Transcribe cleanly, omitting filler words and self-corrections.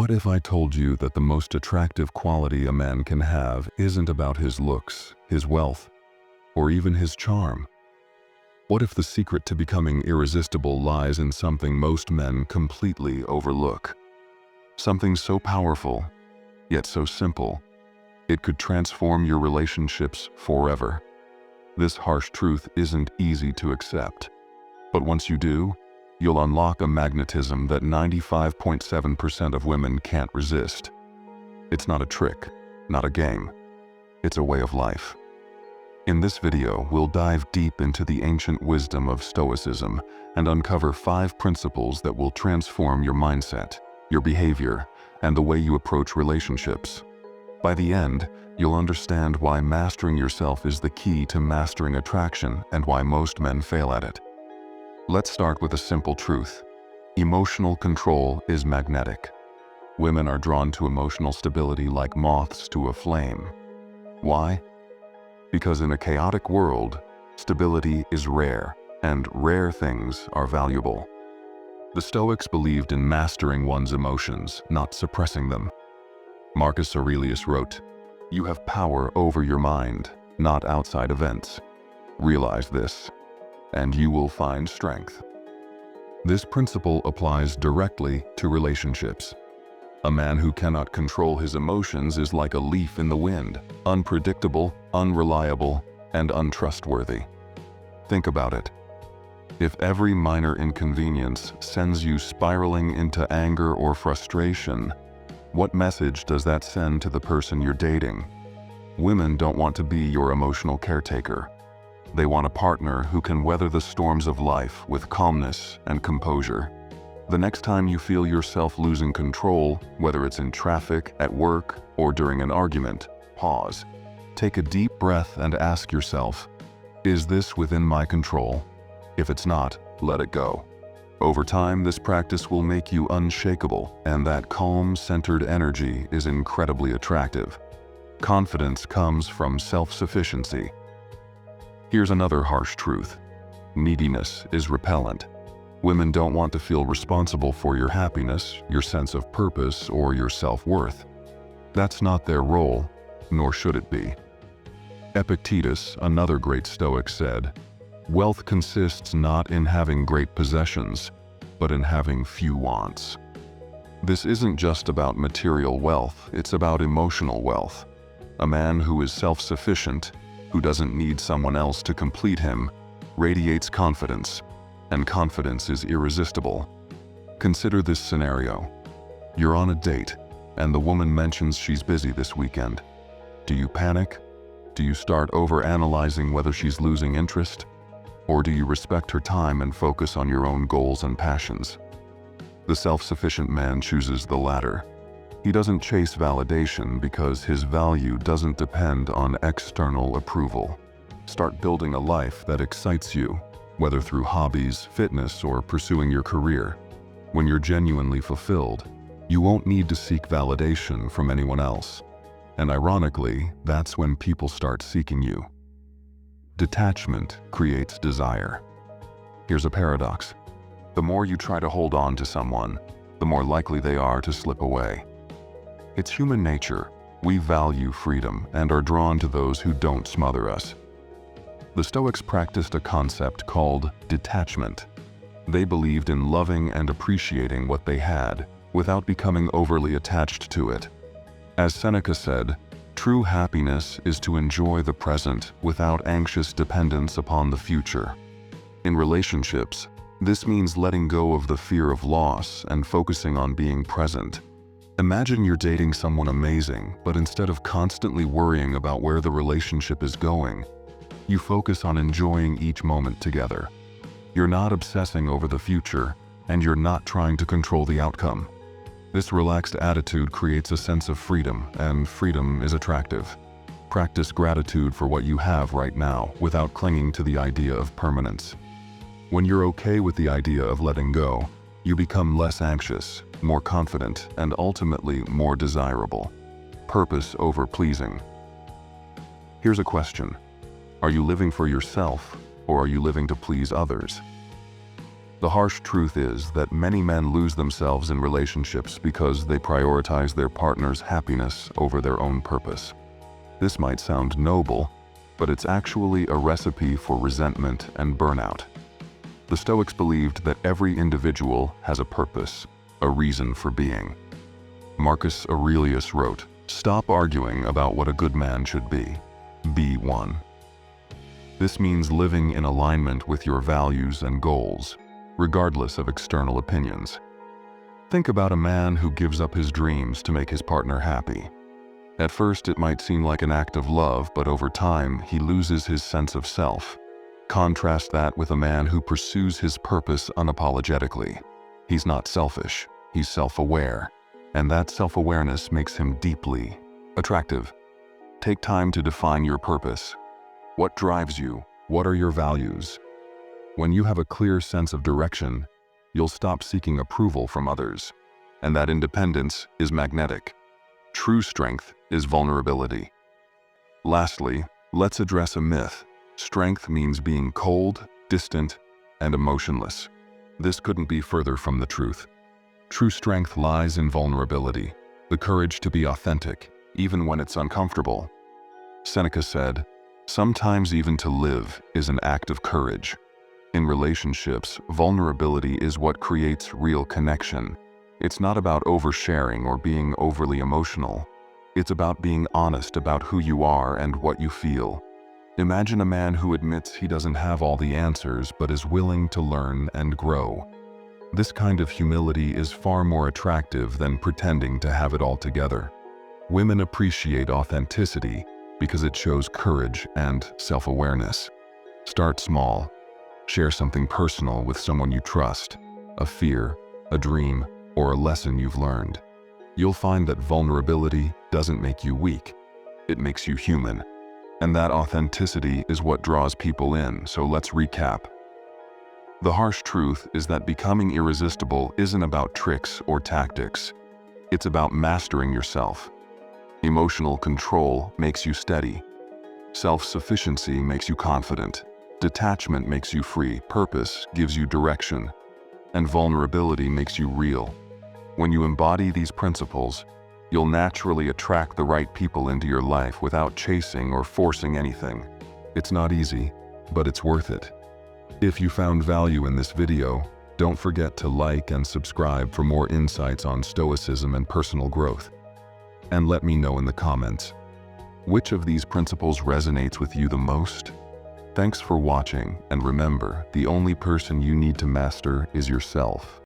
What if I told you that the most attractive quality a man can have isn't about his looks, his wealth, or even his charm? What if the secret to becoming irresistible lies in something most men completely overlook? Something so powerful, yet so simple, it could transform your relationships forever. This harsh truth isn't easy to accept, but once you do, you'll unlock a magnetism that 95.7% of women can't resist. It's not a trick, not a game. It's a way of life. In this video, we'll dive deep into the ancient wisdom of Stoicism and uncover 5 principles that will transform your mindset, your behavior, and the way you approach relationships. By the end, you'll understand why mastering yourself is the key to mastering attraction and why most men fail at it. Let's start with a simple truth. Emotional control is magnetic. Women are drawn to emotional stability like moths to a flame. Why? Because in a chaotic world, stability is rare, and rare things are valuable. The Stoics believed in mastering one's emotions, not suppressing them. Marcus Aurelius wrote, "You have power over your mind, not outside events. Realize this, and you will find strength." This principle applies directly to relationships. A man who cannot control his emotions is like a leaf in the wind, unpredictable, unreliable, and untrustworthy. Think about it. If every minor inconvenience sends you spiraling into anger or frustration, what message does that send to the person you're dating? Women don't want to be your emotional caretaker. They want a partner who can weather the storms of life with calmness and composure. The next time you feel yourself losing control, whether it's in traffic, at work, or during an argument, pause. Take a deep breath and ask yourself, is this within my control? If it's not, let it go. Over time, this practice will make you unshakable, and that calm, centered energy is incredibly attractive. Confidence comes from self-sufficiency. Here's another harsh truth. Neediness is repellent. Women don't want to feel responsible for your happiness, your sense of purpose, or your self-worth. That's not their role, nor should it be. Epictetus, another great Stoic, said, "Wealth consists not in having great possessions, but in having few wants." This isn't just about material wealth, it's about emotional wealth. A man who is self-sufficient, who doesn't need someone else to complete him, radiates confidence, and confidence is irresistible. Consider this scenario. You're on a date, and the woman mentions she's busy this weekend. Do you panic? Do you start overanalyzing whether she's losing interest? Or do you respect her time and focus on your own goals and passions? The self-sufficient man chooses the latter. He doesn't chase validation because his value doesn't depend on external approval. Start building a life that excites you, whether through hobbies, fitness, or pursuing your career. When you're genuinely fulfilled, you won't need to seek validation from anyone else. And ironically, that's when people start seeking you. Detachment creates desire. Here's a paradox. The more you try to hold on to someone, the more likely they are to slip away. It's human nature. We value freedom and are drawn to those who don't smother us. The Stoics practiced a concept called detachment. They believed in loving and appreciating what they had, without becoming overly attached to it. As Seneca said, true happiness is to enjoy the present without anxious dependence upon the future. In relationships, this means letting go of the fear of loss and focusing on being present. Imagine you're dating someone amazing, but instead of constantly worrying about where the relationship is going, you focus on enjoying each moment together. You're not obsessing over the future, and you're not trying to control the outcome. This relaxed attitude creates a sense of freedom, and freedom is attractive. Practice gratitude for what you have right now without clinging to the idea of permanence. When you're okay with the idea of letting go, you become less anxious, more confident, and ultimately more desirable. Purpose over pleasing. Here's a question. Are you living for yourself, or are you living to please others? The harsh truth is that many men lose themselves in relationships because they prioritize their partner's happiness over their own purpose. This might sound noble, but it's actually a recipe for resentment and burnout. The Stoics believed that every individual has a purpose, a reason for being. Marcus Aurelius wrote, "Stop arguing about what a good man should be. Be one." This means living in alignment with your values and goals, regardless of external opinions. Think about a man who gives up his dreams to make his partner happy. At first, it might seem like an act of love, but over time, he loses his sense of self. Contrast that with a man who pursues his purpose unapologetically. He's not selfish, he's self-aware, and that self-awareness makes him deeply attractive. Take time to define your purpose. What drives you? What are your values? When you have a clear sense of direction, you'll stop seeking approval from others. And that independence is magnetic. True strength is vulnerability. Lastly, let's address a myth. Strength means being cold, distant, and emotionless. This couldn't be further from the truth. True strength lies in vulnerability, the courage to be authentic, even when it's uncomfortable. Seneca said, "Sometimes even to live is an act of courage." In relationships, vulnerability is what creates real connection. It's not about oversharing or being overly emotional. It's about being honest about who you are and what you feel. Imagine a man who admits he doesn't have all the answers but is willing to learn and grow. This kind of humility is far more attractive than pretending to have it all together. Women appreciate authenticity because it shows courage and self-awareness. Start small. Share something personal with someone you trust, a fear, a dream, or a lesson you've learned. You'll find that vulnerability doesn't make you weak. It makes you human. And that authenticity is what draws people in, so let's recap. The harsh truth is that becoming irresistible isn't about tricks or tactics. It's about mastering yourself. Emotional control makes you steady. Self-sufficiency makes you confident. Detachment makes you free, purpose gives you direction, and vulnerability makes you real. When you embody these principles, you'll naturally attract the right people into your life without chasing or forcing anything. It's not easy, but it's worth it. If you found value in this video, don't forget to like and subscribe for more insights on Stoicism and personal growth. And let me know in the comments, which of these principles resonates with you the most? Thanks for watching, and remember, the only person you need to master is yourself.